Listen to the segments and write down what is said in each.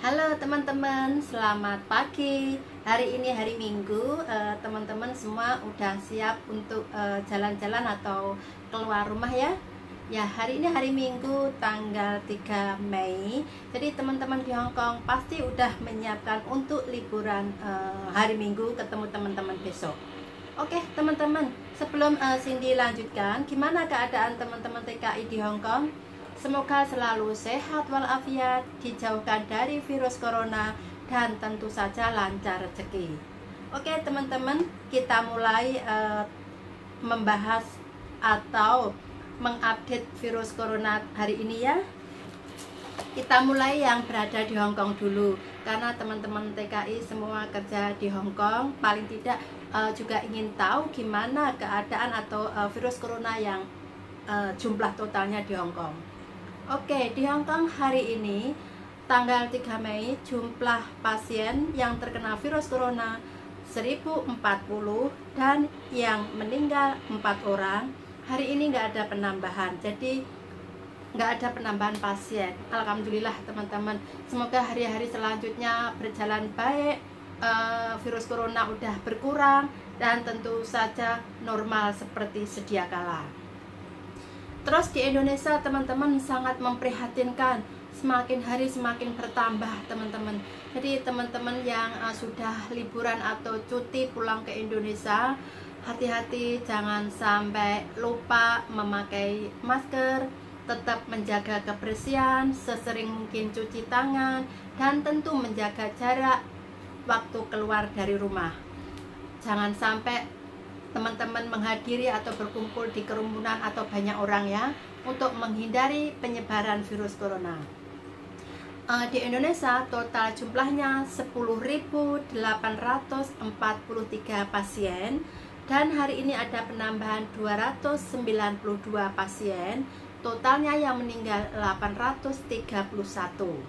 Halo teman-teman, selamat pagi. Hari ini hari Minggu, teman-teman semua udah siap untuk jalan-jalan atau keluar rumah ya. Ya, hari ini hari Minggu tanggal 3 Mei. Jadi teman-teman di Hong Kong pasti udah menyiapkan untuk liburan hari Minggu ketemu teman-teman besok. Oke teman-teman, sebelum Cindy lanjutkan, gimana keadaan teman-teman TKI di Hong Kong? Semoga selalu sehat walafiat, dijauhkan dari virus corona, dan tentu saja lancar rezeki. Oke teman-teman, kita mulai membahas atau mengupdate virus corona hari ini ya. Kita mulai yang berada di Hong Kong dulu, karena teman-teman TKI semua kerja di Hong Kong, paling tidak juga ingin tahu gimana keadaan atau virus corona yang jumlah totalnya di Hong Kong. Oke, di Hong Kong hari ini tanggal 3 Mei jumlah pasien yang terkena virus corona 1040 dan yang meninggal 4 orang. Hari ini nggak ada penambahan, jadi nggak ada penambahan pasien. Alhamdulillah teman-teman, semoga hari-hari selanjutnya berjalan baik, virus corona udah berkurang dan tentu saja normal seperti sedia kala. Terus di Indonesia teman-teman sangat memprihatinkan, semakin hari semakin bertambah teman-teman. Jadi teman-teman yang sudah liburan atau cuti pulang ke Indonesia, hati-hati jangan sampai lupa memakai masker, tetap menjaga kebersihan, sesering mungkin cuci tangan, dan tentu menjaga jarak waktu keluar dari rumah. Jangan sampai teman-teman menghadiri atau berkumpul di kerumunan atau banyak orang ya, untuk menghindari penyebaran virus corona. Di Indonesia total jumlahnya 10.843 pasien, dan hari ini ada penambahan 292 pasien, totalnya yang meninggal 831.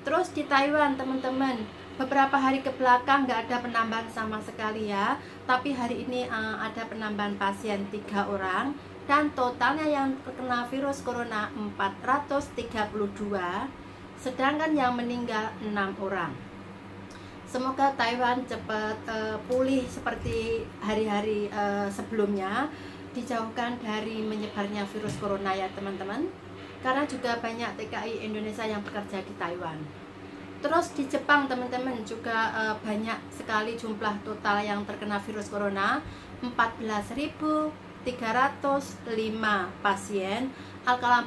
Terus di Taiwan teman-teman, beberapa hari ke belakang nggak ada penambahan sama sekali ya, tapi hari ini ada penambahan pasien 3 orang, dan totalnya yang terkena virus corona 432, sedangkan yang meninggal 6 orang. Semoga Taiwan cepat pulih seperti hari-hari sebelumnya, dijauhkan dari menyebarnya virus corona ya teman-teman, karena juga banyak TKI Indonesia yang bekerja di Taiwan. Terus di Jepang teman-teman juga banyak sekali jumlah total yang terkena virus corona, 14.305 pasien.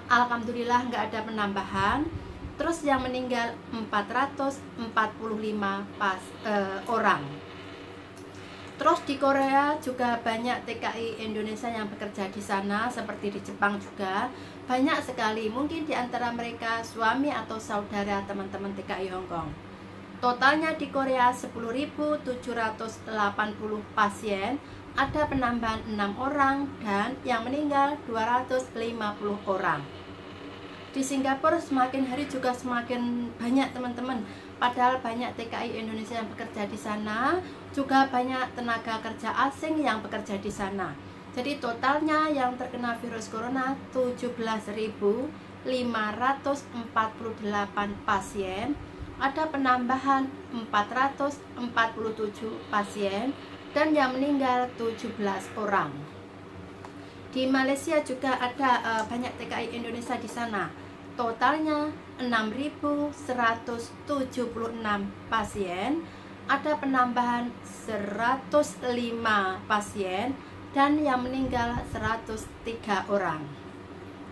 Alhamdulillah nggak ada penambahan. Terus yang meninggal 445 orang. Terus di Korea juga banyak TKI Indonesia yang bekerja di sana, seperti di Jepang juga banyak sekali. Mungkin di antara mereka suami atau saudara teman-teman TKI Hong Kong. Totalnya di Korea 10.780 pasien, ada penambahan 6 orang dan yang meninggal 250 orang. Di Singapura semakin hari juga semakin banyak teman-teman. Padahal banyak TKI Indonesia yang bekerja di sana, juga banyak tenaga kerja asing yang bekerja di sana. Jadi totalnya yang terkena virus corona 17.548 pasien, ada penambahan 447 pasien, dan yang meninggal 17 orang. Di Malaysia juga ada banyak TKI Indonesia di sana. Totalnya 6.176 pasien, ada penambahan 105 pasien, dan yang meninggal 103 orang.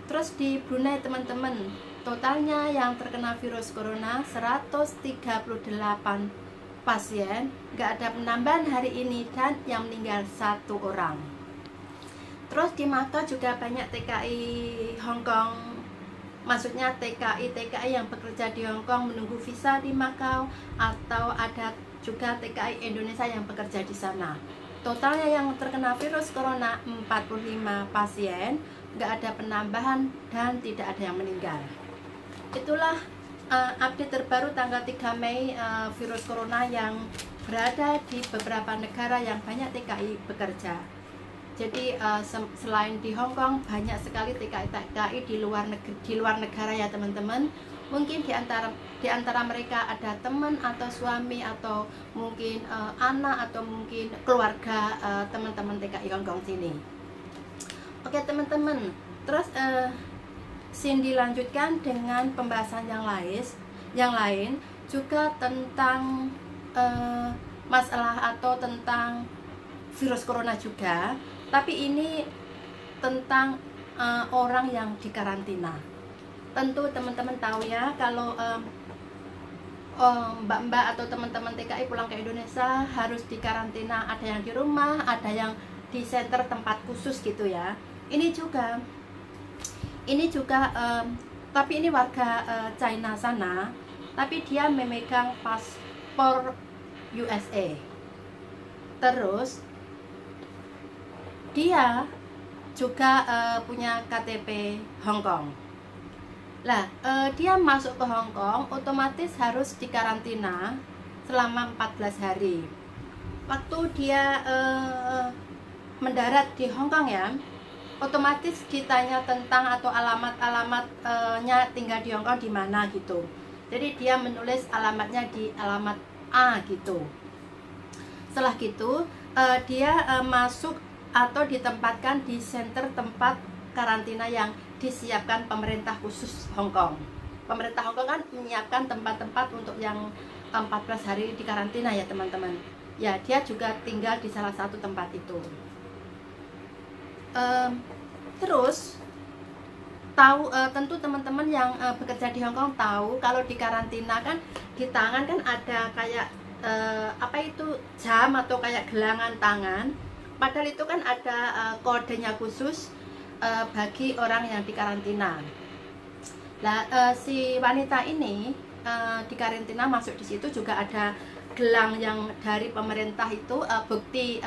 Terus di Brunei teman-teman, totalnya yang terkena virus corona 138 pasien, nggak ada penambahan hari ini, dan yang meninggal 1 orang. Terus di Macau juga banyak TKI Hong Kong, maksudnya TKI yang bekerja di Hong Kong menunggu visa di Macau, atau ada juga TKI Indonesia yang bekerja di sana. Totalnya yang terkena virus corona 45 pasien, nggak ada penambahan dan tidak ada yang meninggal. Itulah update terbaru tanggal 3 Mei virus corona yang berada di beberapa negara yang banyak TKI bekerja. Jadi selain di Hong Kong, banyak sekali TKI di luar negara ya teman-teman. Mungkin di antara mereka ada teman atau suami atau mungkin anak atau mungkin keluarga teman-teman TKI Hongkong sini. Oke teman-teman, terus Cindy lanjutkan dengan pembahasan yang lain juga tentang masalah atau tentang virus corona juga, tapi ini tentang orang yang dikarantina. Tentu teman-teman tahu ya, kalau mbak-mbak atau teman-teman TKI pulang ke Indonesia harus dikarantina, ada yang di rumah, ada yang di center tempat khusus gitu ya. Ini juga tapi ini warga China sana, tapi dia memegang paspor USA. Terus dia juga punya KTP Hong Kong. Lah, dia masuk ke Hong Kong otomatis harus dikarantina selama 14 hari. Waktu dia mendarat di Hong Kong ya, otomatis ditanya tentang atau alamatnya tinggal di Hong Kong di mana gitu. Jadi dia menulis alamatnya di alamat A gitu. Setelah gitu dia masuk atau ditempatkan di center tempat karantina yang disiapkan pemerintah khusus Hong Kong. Pemerintah Hong Kong kan menyiapkan tempat-tempat untuk yang 14 hari di karantina ya teman-teman. Ya, dia juga tinggal di salah satu tempat itu. Terus tahu tentu teman-teman yang bekerja di Hong Kong tahu kalau di karantina kan di tangan kan ada kayak apa itu jam atau kayak gelangan tangan. Padahal itu kan ada kodenya khusus bagi orang yang dikarantina. Nah, si wanita ini dikarantina masuk di situ juga ada gelang yang dari pemerintah itu bukti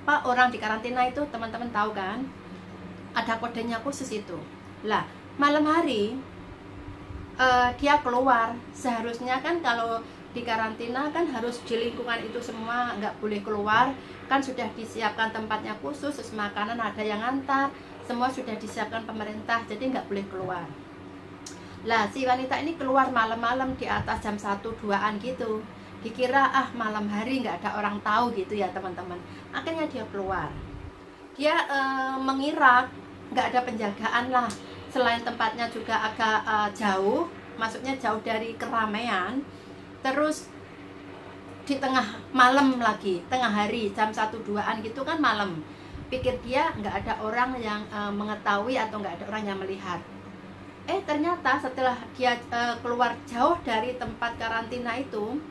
apa orang dikarantina itu teman-teman tahu kan? Ada kodenya khusus itu. Lah, malam hari dia keluar. Seharusnya kan kalau di karantina kan harus di lingkungan itu semua, nggak boleh keluar, kan sudah disiapkan tempatnya khusus, terus makanan ada yang ngantar, semua sudah disiapkan pemerintah, jadi nggak boleh keluar. Lah, si wanita ini keluar malam-malam di atas jam 1-2an gitu, dikira malam hari nggak ada orang tahu gitu ya teman-teman. Akhirnya dia keluar, dia mengira nggak ada penjagaan lah, selain tempatnya juga agak jauh, maksudnya jauh dari keramaian. Terus di tengah malam lagi, tengah hari jam 1-2an gitu kan malam, pikir dia nggak ada orang yang mengetahui atau nggak ada orang yang melihat. Ternyata setelah dia keluar jauh dari tempat karantina itu,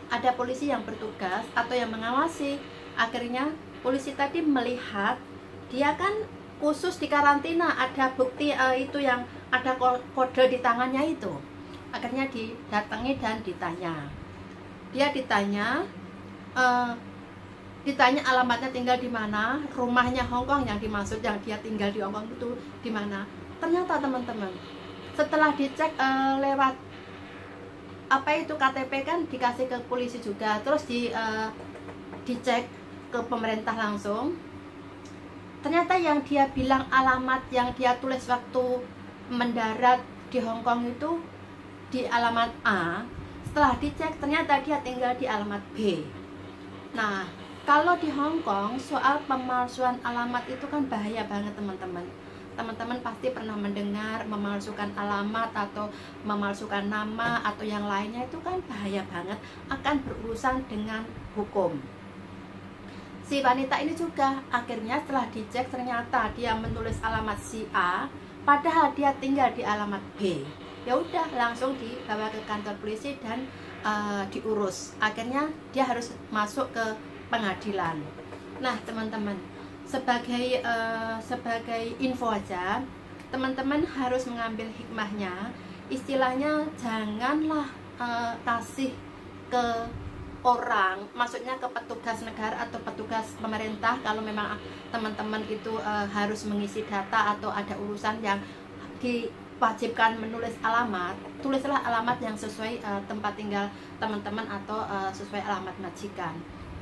ada polisi yang bertugas atau yang mengawasi. Akhirnya polisi tadi melihat dia kan khusus di karantina, ada bukti itu yang ada kode di tangannya itu. Akhirnya didatangi dan ditanya. Dia ditanya alamatnya tinggal di mana, rumahnya Hong Kong yang dimaksud yang dia tinggal di Hong Kong itu di mana. Ternyata teman-teman, setelah dicek lewat apa itu KTP kan dikasih ke polisi juga, terus dicek ke pemerintah langsung. Ternyata yang dia bilang alamat yang dia tulis waktu mendarat di Hong Kong itu di alamat A, setelah dicek ternyata dia tinggal di alamat B. Nah, kalau di Hong Kong soal pemalsuan alamat itu kan bahaya banget teman-teman. Teman-teman pasti pernah mendengar memalsukan alamat atau memalsukan nama atau yang lainnya, itu kan bahaya banget, akan berurusan dengan hukum. Si wanita ini juga akhirnya setelah dicek ternyata dia menulis alamat si A, padahal dia tinggal di alamat B. Ya udah langsung dibawa ke kantor polisi dan diurus. Akhirnya dia harus masuk ke pengadilan. Nah teman-teman, sebagai info aja, teman-teman harus mengambil hikmahnya. Istilahnya janganlah kasih ke orang, maksudnya ke petugas negara atau petugas pemerintah. Kalau memang teman-teman itu harus mengisi data atau ada urusan yang diwajibkan menulis alamat, tulislah alamat yang sesuai tempat tinggal teman-teman atau sesuai alamat majikan.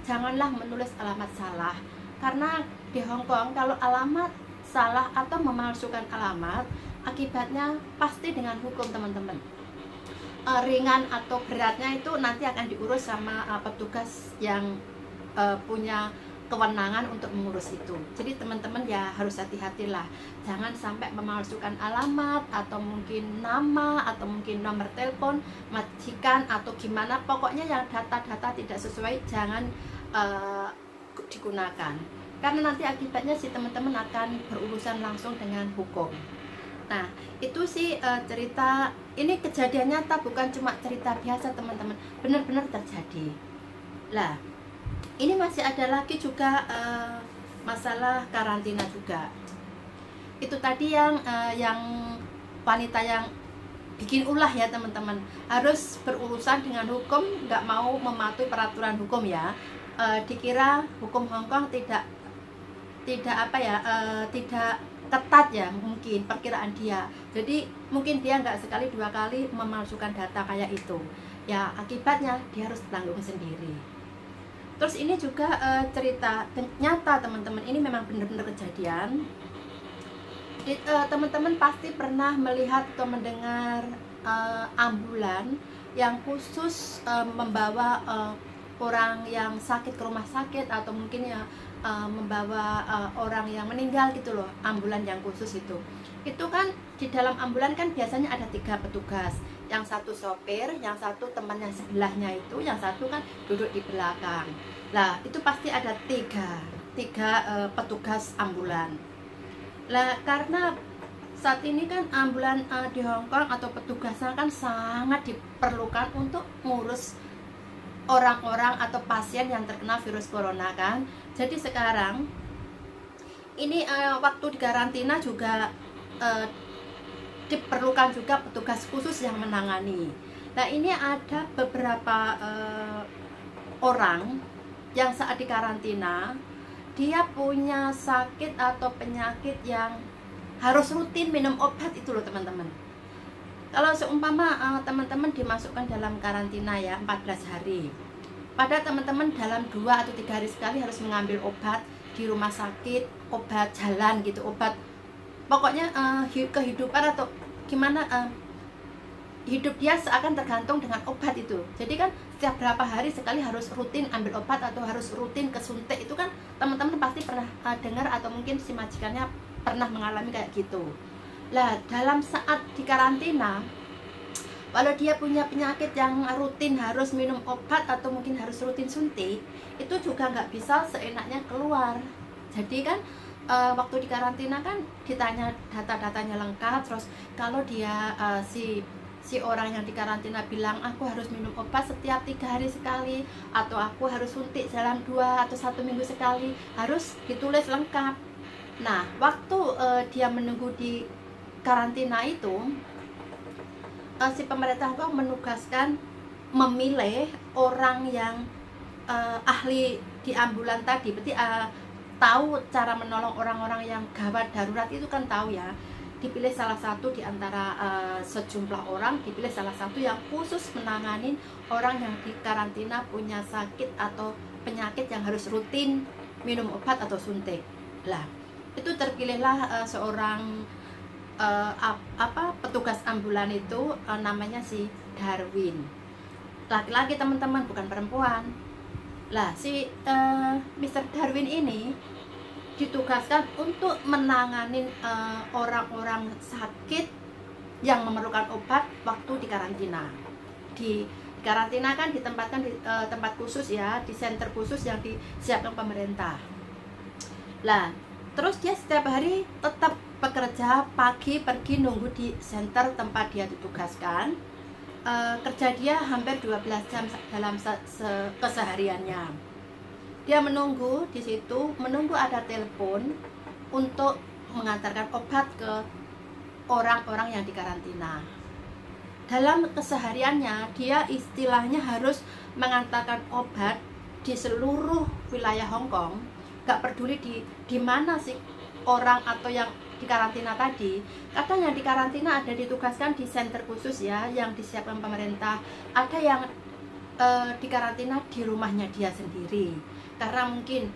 Janganlah menulis alamat salah, karena di Hong Kong kalau alamat salah atau memalsukan alamat akibatnya pasti dengan hukum teman-teman. Ringan atau beratnya itu nanti akan diurus sama petugas yang punya kewenangan untuk mengurus itu. Jadi teman-teman ya harus hati-hatilah, jangan sampai memalsukan alamat atau mungkin nama atau mungkin nomor telepon majikan atau gimana, pokoknya yang data-data tidak sesuai jangan digunakan, karena nanti akibatnya si teman-teman akan berurusan langsung dengan hukum. Nah itu sih cerita, ini kejadian nyata, bukan cuma cerita biasa teman-teman, benar-benar terjadi. Lah ini masih ada lagi juga masalah karantina juga. Itu tadi yang wanita yang bikin ulah ya teman-teman, harus berurusan dengan hukum, nggak mau mematuhi peraturan hukum ya. Dikira hukum Hongkong tidak ketat ya, mungkin perkiraan dia. Jadi mungkin dia nggak sekali dua kali memalsukan data kayak itu ya, akibatnya dia harus tanggung sendiri. Terus ini juga cerita nyata teman-teman, ini memang benar-benar kejadian. Teman-teman pasti pernah melihat atau mendengar ambulan yang khusus membawa orang yang sakit ke rumah sakit, atau mungkin ya membawa orang yang meninggal gitu loh, ambulan yang khusus itu. Itu kan di dalam ambulan kan biasanya ada 3 petugas, yang satu sopir, yang satu temannya sebelahnya itu, yang satu kan duduk di belakang. Lah itu pasti ada tiga petugas ambulan. Lah karena saat ini kan ambulan di Hongkong atau petugasnya kan sangat diperlukan untuk ngurus orang-orang atau pasien yang terkena virus corona kan. Jadi sekarang ini waktu di karantina juga diperlukan juga petugas khusus yang menangani. Nah ini ada beberapa orang yang saat di karantina dia punya sakit atau penyakit yang harus rutin minum obat itu loh teman-teman. Kalau seumpama teman-teman dimasukkan dalam karantina ya 14 hari, pada teman-teman dalam 2 atau 3 hari sekali harus mengambil obat di rumah sakit, obat jalan gitu, obat pokoknya kehidupan atau gimana, hidup dia seakan tergantung dengan obat itu. Jadi kan setiap berapa hari sekali harus rutin ambil obat atau harus rutin kesuntik, itu kan teman-teman pasti pernah dengar atau mungkin si majikannya pernah mengalami kayak gitu. Lah dalam saat di karantina, kalau dia punya penyakit yang rutin harus minum obat atau mungkin harus rutin suntik, itu juga nggak bisa seenaknya keluar. Jadi kan waktu di karantina kan ditanya data-datanya lengkap. Terus kalau dia si orang yang di karantina bilang aku harus minum obat setiap 3 hari sekali, atau aku harus suntik dalam 2 atau 1 minggu sekali, harus ditulis lengkap. Nah waktu dia menunggu di karantina itu, si pemerintah Hongkong menugaskan memilih orang yang ahli di ambulan tadi, berarti tahu cara menolong orang-orang yang gawat darurat itu kan tahu ya. Dipilih salah satu di antara sejumlah orang, dipilih salah satu yang khusus menangani orang yang di karantina punya sakit atau penyakit yang harus rutin minum obat atau suntik. Lah itu terpilihlah seorang petugas ambulan itu, namanya si Darwin, laki-laki teman-teman, bukan perempuan. Lah si Mr. Darwin ini ditugaskan untuk menangani orang-orang sakit yang memerlukan obat waktu di karantina. Di karantina kan ditempatkan di tempat khusus ya, di center khusus yang disiapkan pemerintah. Lah terus dia setiap hari tetap bekerja, pagi pergi nunggu di center tempat dia ditugaskan. Kerja dia hampir 12 jam dalam kesehariannya. Dia menunggu di situ, menunggu ada telepon untuk mengantarkan obat ke orang-orang yang di karantina. Dalam kesehariannya dia istilahnya harus mengantarkan obat di seluruh wilayah Hongkong. Gak peduli di mana sih orang atau yang di karantina tadi. Kadang yang di karantina ada ditugaskan di center khusus ya, yang disiapkan pemerintah. Ada yang di karantina di rumahnya dia sendiri, karena mungkin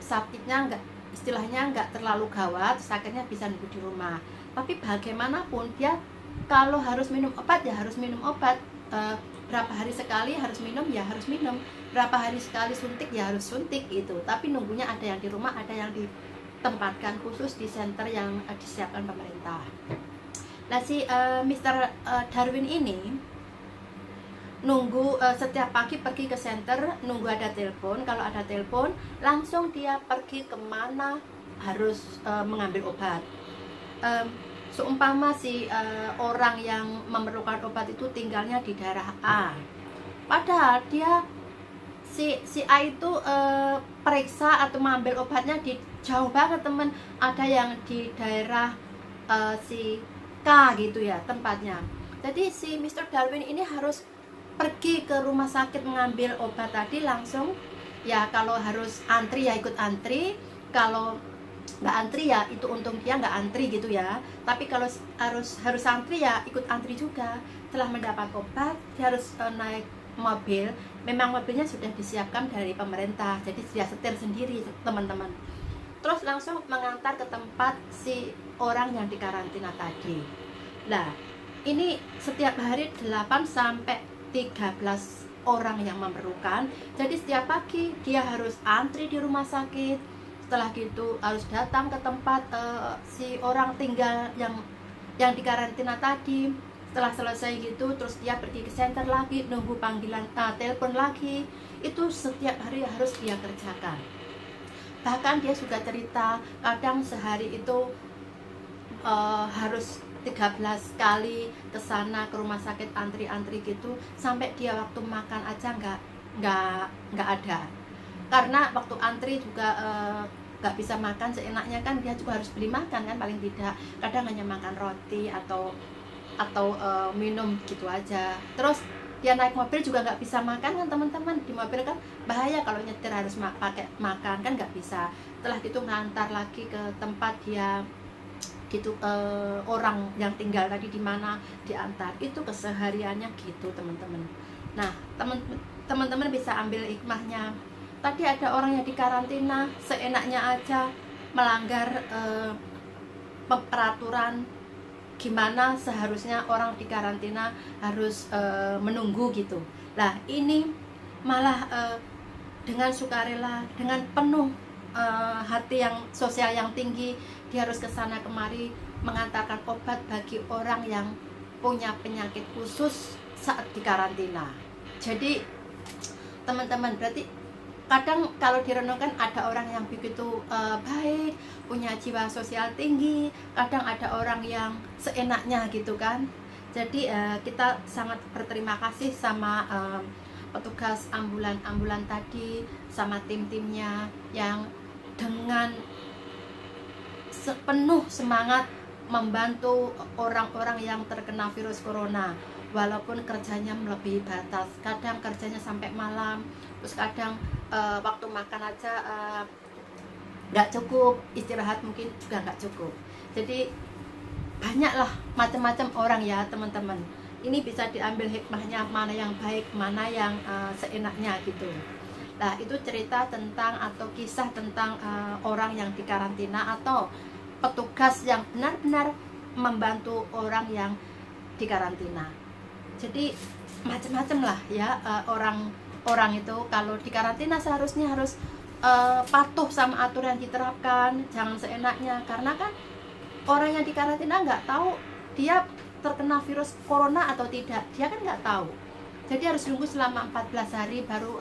sakitnya istilahnya nggak terlalu gawat, sakitnya bisa nunggu di rumah. Tapi bagaimanapun dia kalau harus minum obat ya harus minum obat. Berapa hari sekali harus minum ya harus minum, berapa hari sekali suntik ya harus suntik gitu. Tapi nunggunya ada yang di rumah, ada yang ditempatkan khusus di center yang disiapkan pemerintah. Nah si Mr. Darwin ini nunggu setiap pagi pergi ke center, nunggu ada telepon. Kalau ada telepon langsung dia pergi kemana harus mengambil obat. Seumpama si orang yang memerlukan obat itu tinggalnya di daerah A, padahal dia si A itu periksa atau mengambil obatnya di jauh banget temen, ada yang di daerah si K gitu ya tempatnya. Jadi si Mr. Darwin ini harus pergi ke rumah sakit mengambil obat tadi langsung ya. Kalau harus antri ya ikut antri, kalau nggak antri ya itu untung dia nggak antri gitu ya. Tapi kalau harus antri ya ikut antri juga. Setelah mendapat obat dia harus naik mobil. Memang mobilnya sudah disiapkan dari pemerintah, jadi dia setir sendiri teman-teman. Terus langsung mengantar ke tempat si orang yang dikarantina tadi. Nah ini setiap hari 8 sampai 13 orang yang memerlukan. Jadi setiap pagi dia harus antri di rumah sakit. Setelah gitu harus datang ke tempat si orang tinggal yang dikarantina tadi. Setelah selesai gitu terus dia pergi ke center lagi, nunggu panggilan telepon lagi. Itu setiap hari harus dia kerjakan. Bahkan dia juga cerita kadang sehari itu harus 13 kali ke sana ke rumah sakit antri-antri gitu, sampai dia waktu makan aja nggak ada. Karena waktu antri juga nggak bisa makan seenaknya kan, dia juga harus beli makan kan paling tidak. Kadang hanya makan roti atau minum gitu aja. Terus dia naik mobil juga nggak bisa makan kan teman-teman. Di mobil kan bahaya kalau nyetir harus pakai makan kan nggak bisa. Setelah gitu ngantar lagi ke tempat dia gitu, orang yang tinggal tadi di mana diantar. Itu kesehariannya gitu teman-teman. Nah teman-teman bisa ambil hikmahnya. Tadi ada orang yang dikarantina seenaknya aja melanggar peraturan gimana seharusnya orang dikarantina harus menunggu gitu. Nah ini malah dengan sukarela, dengan penuh hati yang sosial yang tinggi, dia harus kesana kemari mengantarkan obat bagi orang yang punya penyakit khusus saat dikarantina. Jadi teman-teman, berarti kadang kalau direnungkan ada orang yang begitu baik, punya jiwa sosial tinggi, kadang ada orang yang seenaknya gitu kan. Jadi kita sangat berterima kasih sama petugas ambulan tadi, sama tim-timnya yang dengan penuh semangat membantu orang-orang yang terkena virus corona. Walaupun kerjanya melebihi batas, kadang kerjanya sampai malam, terus kadang waktu makan aja nggak cukup, istirahat mungkin juga nggak cukup. Jadi banyaklah macam-macam orang ya teman-teman. Ini bisa diambil hikmahnya, mana yang baik, mana yang seenaknya gitu. Nah itu cerita tentang atau kisah tentang orang yang dikarantina atau petugas yang benar-benar membantu orang yang dikarantina. Jadi macam-macam lah ya, orang itu kalau dikarantina seharusnya harus patuh sama aturan yang diterapkan, jangan seenaknya. Karena kan orang yang dikarantina nggak tahu dia terkena virus corona atau tidak, dia kan nggak tahu. Jadi harus nunggu selama 14 hari baru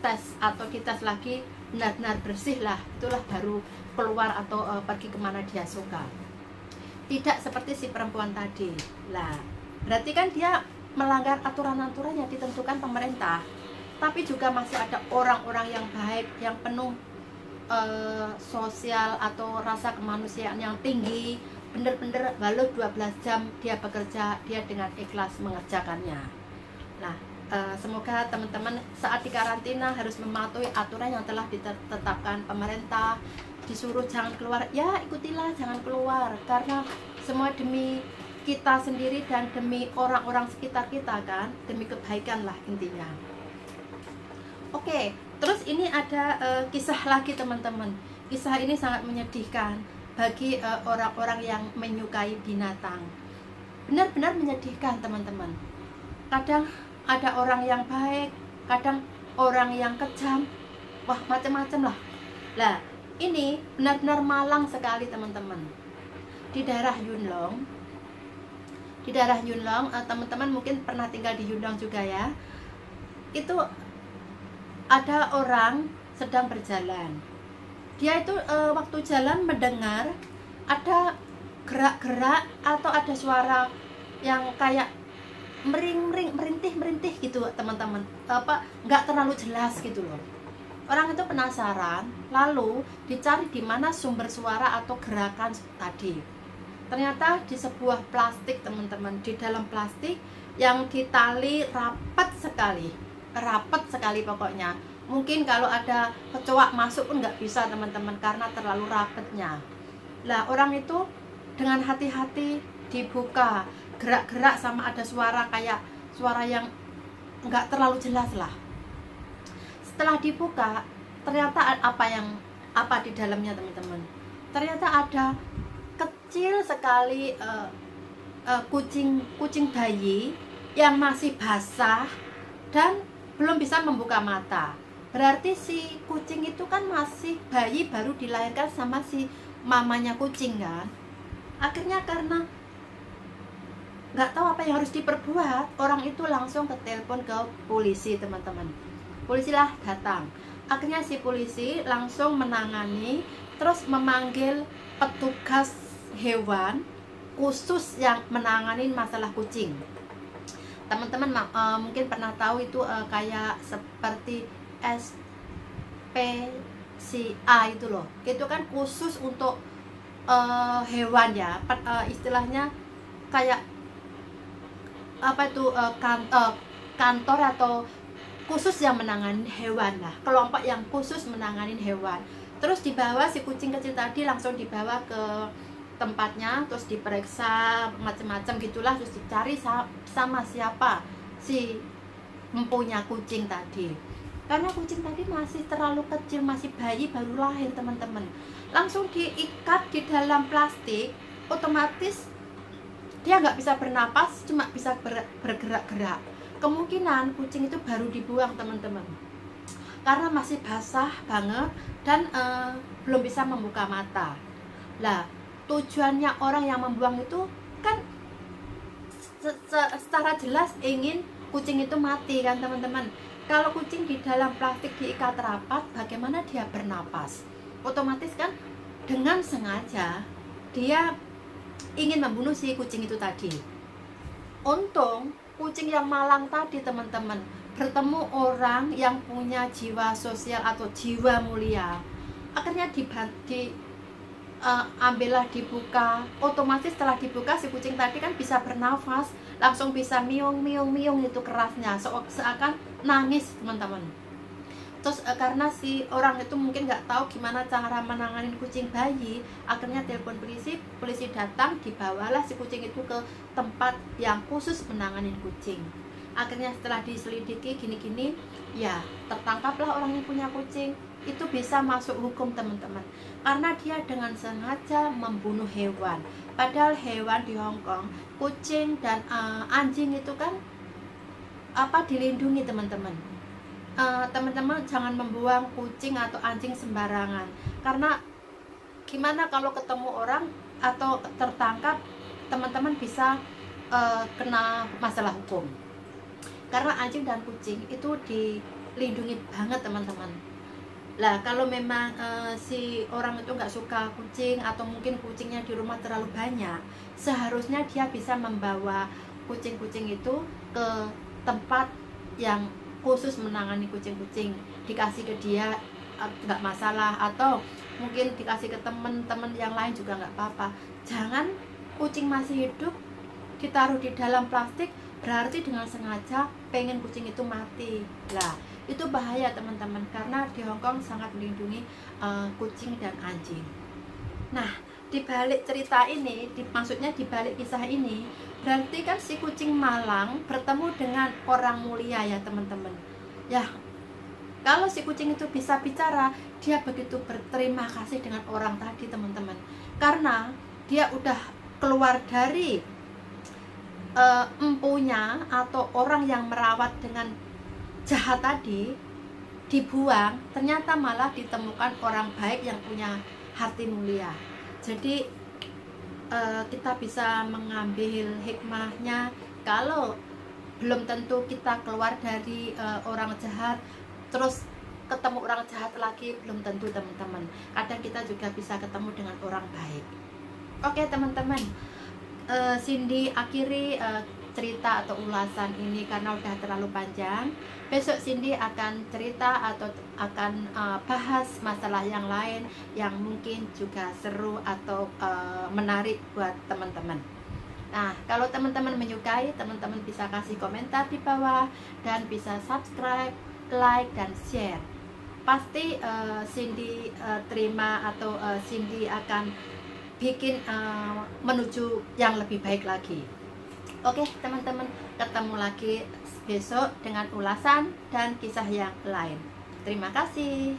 tes atau dites lagi benar-benar bersih lah, itulah baru keluar atau pergi kemana dia suka. Tidak seperti si perempuan tadi. Lah berarti kan dia melanggar aturan-aturan yang ditentukan pemerintah. Tapi juga masih ada orang-orang yang baik, yang penuh sosial atau rasa kemanusiaan yang tinggi. Bener-bener walau 12 jam dia bekerja, dia dengan ikhlas mengerjakannya. Nah semoga teman-teman saat dikarantina harus mematuhi aturan yang telah ditetapkan pemerintah. Disuruh jangan keluar, ya ikutilah, jangan keluar. Karena semua demi kita sendiri dan demi orang-orang sekitar kita kan, demi kebaikan lah intinya. Oke, terus ini ada kisah lagi teman-teman. Kisah ini sangat menyedihkan. bagi orang-orang yang menyukai binatang. Benar-benar menyedihkan teman-teman. Kadang ada orang yang baik, kadang orang yang kejam, wah macam-macam lah. Lah ini benar-benar malang sekali teman-teman. Di daerah Yunlong, teman-teman mungkin pernah tinggal di Yunlong juga ya. Itu ada orang sedang berjalan. Dia itu waktu jalan mendengar ada gerak-gerak atau ada suara yang kayak merintih gitu teman-teman, nggak terlalu jelas gitu loh. Orang itu penasaran, lalu dicari di mana sumber suara atau gerakan tadi. Ternyata di sebuah plastik teman-teman, di dalam plastik yang ditali rapat sekali pokoknya. Mungkin kalau ada kecoak masuk pun nggak bisa teman-teman, karena terlalu rapatnya. Lah orang itu dengan hati-hati dibuka, gerak-gerak sama ada suara kayak suara yang nggak terlalu jelas lah. Setelah dibuka, ternyata apa di dalamnya teman-teman? Ternyata ada kecil sekali kucing bayi yang masih basah dan belum bisa membuka mata. Berarti si kucing itu kan masih bayi, baru dilahirkan sama si mamanya kucing kan. Akhirnya karena nggak tahu apa yang harus diperbuat, orang itu langsung telepon ke polisi teman-teman. Polisi lah datang. Akhirnya si polisi langsung menangani, terus memanggil petugas hewan khusus yang menangani masalah kucing. Teman-teman mungkin pernah tahu itu kayak seperti SPCA itu loh. Itu kan khusus untuk hewan ya, istilahnya kayak apa itu kantor atau khusus yang menangani hewan lah, kelompok yang khusus menangani hewan. Terus dibawa si kucing kecil tadi, langsung dibawa ke tempatnya, terus diperiksa macam-macam gitulah, terus dicari sama siapa si mempunyai kucing tadi. Karena kucing tadi masih terlalu kecil, masih bayi baru lahir teman-teman, langsung diikat di dalam plastik. Otomatis dia nggak bisa bernapas, cuma bisa bergerak-gerak. Kemungkinan kucing itu baru dibuang teman-teman, karena masih basah banget dan belum bisa membuka mata. Lah tujuannya orang yang membuang itu kan secara jelas ingin kucing itu mati kan teman-teman. Kalau kucing di dalam plastik diikat rapat, bagaimana dia bernapas? Otomatis kan dengan sengaja dia ingin membunuh si kucing itu tadi. Untung kucing yang malang tadi teman-teman bertemu orang yang punya jiwa sosial atau jiwa mulia. Akhirnya ambillah dibuka. Otomatis setelah dibuka si kucing tadi kan bisa bernafas, langsung bisa miung itu kerasnya, seakan nangis teman-teman. Terus karena si orang itu mungkin nggak tahu gimana cara menangani kucing bayi, akhirnya telepon polisi datang, dibawalah si kucing itu ke tempat yang khusus menangani kucing. Akhirnya setelah diselidiki gini-gini, ya tertangkaplah orang yang punya kucing. Itu bisa masuk hukum teman-teman, karena dia dengan sengaja membunuh hewan. Padahal hewan di Hong Kong, kucing dan anjing itu kan dilindungi teman-teman. Teman-teman jangan membuang kucing atau anjing sembarangan, karena gimana kalau ketemu orang atau tertangkap, teman-teman bisa kena masalah hukum. Karena anjing dan kucing itu dilindungi banget teman-teman. Lah kalau memang si orang itu nggak suka kucing, atau mungkin kucingnya di rumah terlalu banyak, seharusnya dia bisa membawa kucing-kucing itu ke tempat yang khusus menangani kucing-kucing, dikasih ke dia nggak masalah, atau mungkin dikasih ke teman-teman yang lain juga nggak apa-apa. Jangan kucing masih hidup ditaruh di dalam plastik, berarti dengan sengaja pengen kucing itu mati. Lah itu bahaya teman-teman, karena di Hong Kong sangat melindungi kucing dan anjing. Nah di balik cerita ini, maksudnya di balik kisah ini, berarti kan si kucing malang bertemu dengan orang mulia ya teman-teman. Ya Kalau si kucing itu bisa bicara, dia begitu berterima kasih dengan orang tadi, teman-teman. Karena dia udah keluar dari empunya atau orang yang merawat dengan jahat tadi, dibuang, ternyata malah ditemukan orang baik yang punya hati mulia. Jadi kita bisa mengambil hikmahnya, kalau belum tentu kita keluar dari orang jahat terus ketemu orang jahat lagi, belum tentu, teman-teman. Kadang kita juga bisa ketemu dengan orang baik. Oke, teman-teman, Cindy akhiri cerita atau ulasan ini karena udah terlalu panjang. Besok Cindy akan cerita atau akan bahas masalah yang lain yang mungkin juga seru atau menarik buat teman-teman. Nah, kalau teman-teman menyukai, teman-teman bisa kasih komentar di bawah dan bisa subscribe, like, dan share. Pasti Cindy terima atau Cindy akan bikin menuju yang lebih baik lagi. Oke, teman-teman, ketemu lagi besok dengan ulasan dan kisah yang lain. Terima kasih.